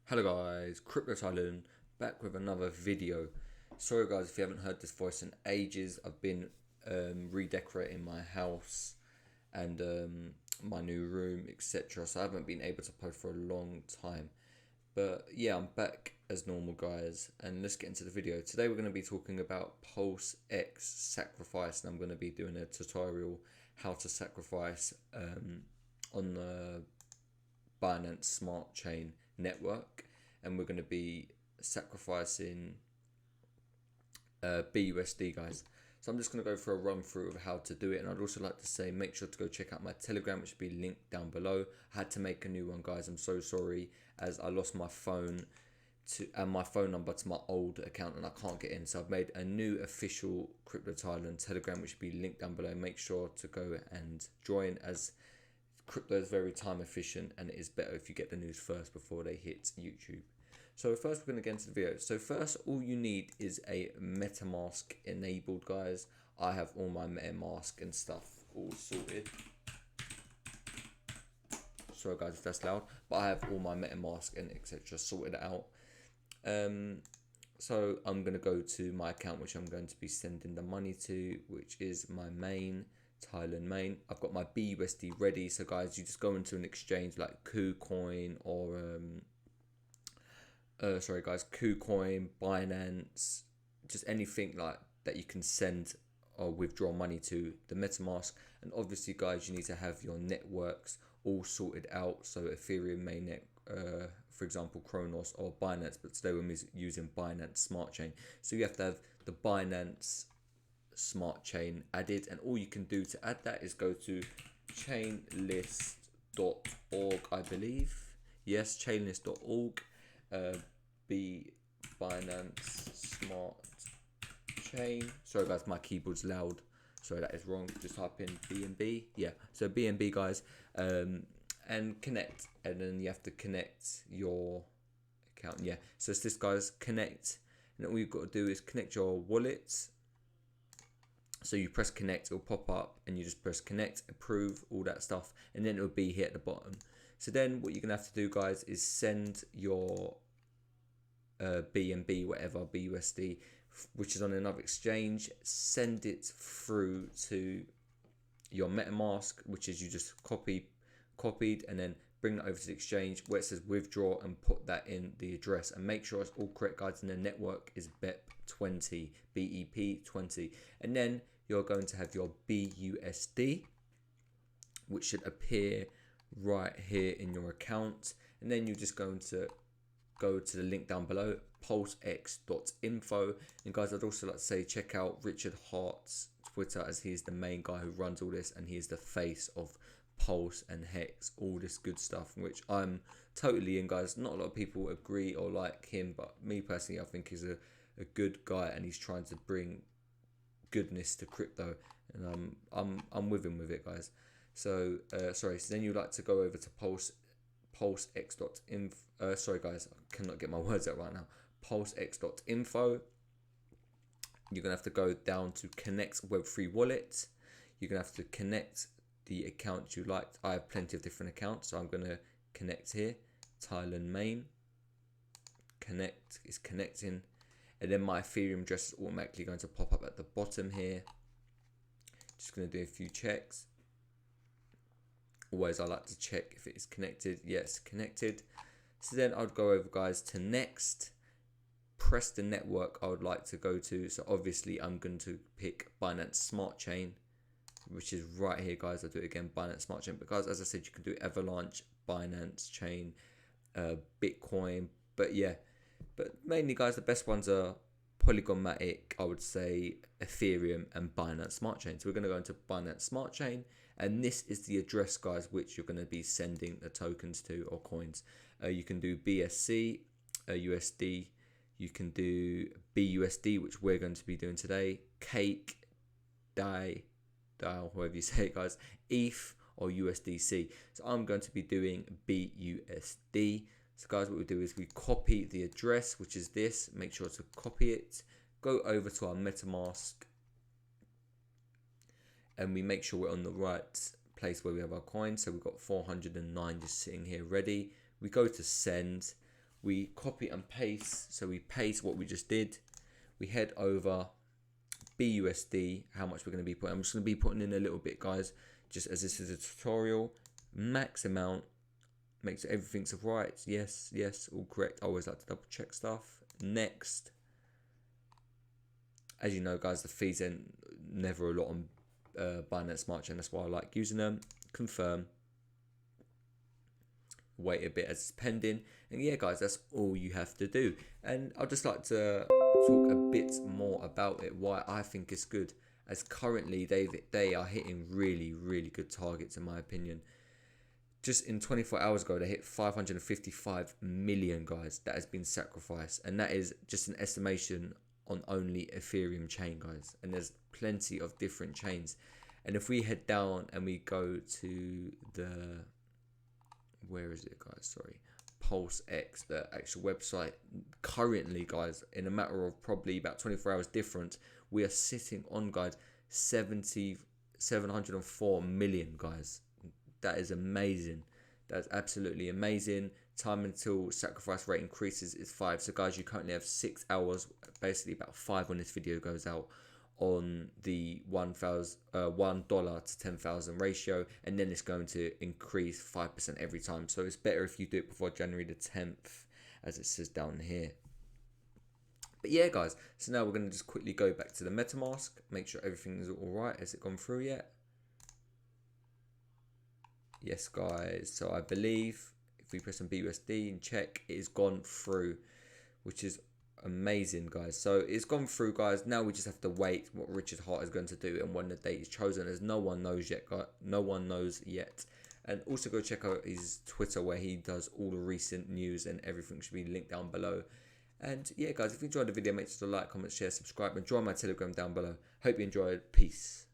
Hello guys, Crypto Thailand back with another video. Sorry guys if you haven't heard this voice in ages. I've been redecorating my house and my new room, etc. So I haven't been able to post for a long time. But yeah, I'm back as normal guys, and let's get into the video. Today we're going to be talking about PulseX sacrifice, and I'm going to be doing a tutorial how to sacrifice on the Binance Smart Chain network, and we're going to be sacrificing BUSD guys. So I'm just going to go for a run through of how to do it, and I'd also like to say make sure to go check out my Telegram, which will be linked down below. I had to make a new one guys, I'm so sorry, as I lost my phone and my phone number to my old account and I can't get in, so I've made a new official Crypto Thailand Telegram, which will be linked down below. Make sure to go and join, as crypto is very time efficient and it is better if you get the news first before they hit YouTube. So first we're going to get into the video. So first, all you need is a MetaMask enabled guys. I have all my MetaMask and stuff all sorted. Sorry guys if that's loud, but I have all my MetaMask and etc sorted out. So I'm going to go to my account, which I'm going to be sending the money to, which is my main Thailand main. I've got my BUSD ready. So guys, you just go into an exchange like KuCoin or KuCoin, Binance, just anything like that you can send or withdraw money to the MetaMask. And obviously guys, you need to have your networks all sorted out. So Ethereum mainnet, for example Kronos, or Binance, but today we're using Binance Smart Chain. So you have to have the Binance Smart Chain added, and all you can do to add that is go to chainlist.org, I believe. Yes, chainlist.org. Be Binance Smart Chain. Sorry guys, my keyboard's loud. Sorry, that is wrong. Just type in BNB. Yeah, so BNB guys, and connect, and then you have to connect your account. Yeah, so it's this guys, connect, and all you've got to do is connect your wallet. So you press connect, it'll pop up, and you just press connect, approve, all that stuff, and then it'll be here at the bottom. So then what you're gonna have to do guys is send your BNB, whatever, BUSD, which is on another exchange, send it through to your MetaMask, which is you just copied, and then bring that over to the exchange where it says withdraw, and put that in the address, and make sure it's all correct guys. And the network is BEP20, BEP20, and then you're going to have your BUSD, which should appear right here in your account. And then you're just going to go to the link down below, pulsex.info. And guys, I'd also like to say check out Richard Hart's Twitter, as he's the main guy who runs all this, and he's the face of Pulse and Hex, all this good stuff, which I'm totally in guys. Not a lot of people agree or like him, but me personally I think he's a good guy, and he's trying to bring goodness to crypto, and I'm with him with it guys. So so then you like to go over to pulsex.info. Sorry guys, I cannot get my words out right now. Pulsex.info. You're gonna have to go down to connect Web3 wallet. You're gonna have to connect the account you liked. I have plenty of different accounts, so I'm gonna connect here. Thailand main. Connect is connecting, and then my Ethereum address is automatically going to pop up at the bottom here. Just gonna do a few checks. Always I like to check if it is connected. Yes, connected. So then I'd go over guys to next, press the network I would like to go to. So obviously I'm going to pick Binance Smart Chain, which is right here guys. I'll do it again, Binance Smart Chain, but guys, as I said, you can do Avalanche, Binance Chain, Bitcoin, but yeah, but mainly guys, the best ones are Polygon Matic, I would say Ethereum, and Binance Smart Chain. So we're going to go into Binance Smart Chain, and this is the address guys which you're going to be sending the tokens to, or coins. You can do BSC, USD, you can do BUSD, which we're going to be doing today, Cake, Dial, however you say it guys, ETH, or USDC. So I'm going to be doing BUSD. So guys, what we do is we copy the address, which is this. Make sure to copy it, go over to our MetaMask, and we make sure we're on the right place where we have our coin. So we've got 409 just sitting here ready. We go to send. we copy and paste. So we paste what we just did. We head over BUSD, how much we're going to be putting. I'm just going to be putting in a little bit, guys, just as this is a tutorial. Max amount, make sure everything's right. Yes, all correct. I always like to double check stuff. Next. As you know, guys, the fees are never a lot on Binance Smart Chain. That's why I like using them. Confirm. Wait a bit as it's pending. And yeah, guys, that's all you have to do. And I'd just like to talk a bit more about it, why I think it's good. As currently, they are hitting really, really good targets, in my opinion. Just in 24 hours ago, they hit 555 million, guys. That has been sacrificed. And that is just an estimation on only Ethereum chain, guys. And there's plenty of different chains. And if we head down and we go to the... Where is it, guys? Sorry. PulseX, the actual website. Currently, guys, in a matter of probably about 24 hours different, we are sitting on, guys, 704 million, guys. That is amazing. That's absolutely amazing. Time until sacrifice rate increases is 5. So, guys, you currently have 6 hours, basically about 5 when this video goes out, on the $1 to 10,000 ratio, and then it's going to increase 5% every time. So it's better if you do it before January the 10th, as it says down here. But yeah, guys, so now we're going to just quickly go back to the MetaMask, make sure everything is all right. Has it gone through yet? Yes, guys. So I believe if we press on BUSD and check, it has gone through, which is amazing, guys. So it's gone through, guys. Now we just have to wait what Richard Hart is going to do and when the date is chosen, as no one knows yet, guys. No one knows yet. And also go check out his Twitter, where he does all the recent news, and everything should be linked down below. And yeah, guys, if you enjoyed the video, make sure to like, comment, share, subscribe, and join my Telegram down below. Hope you enjoyed. Peace.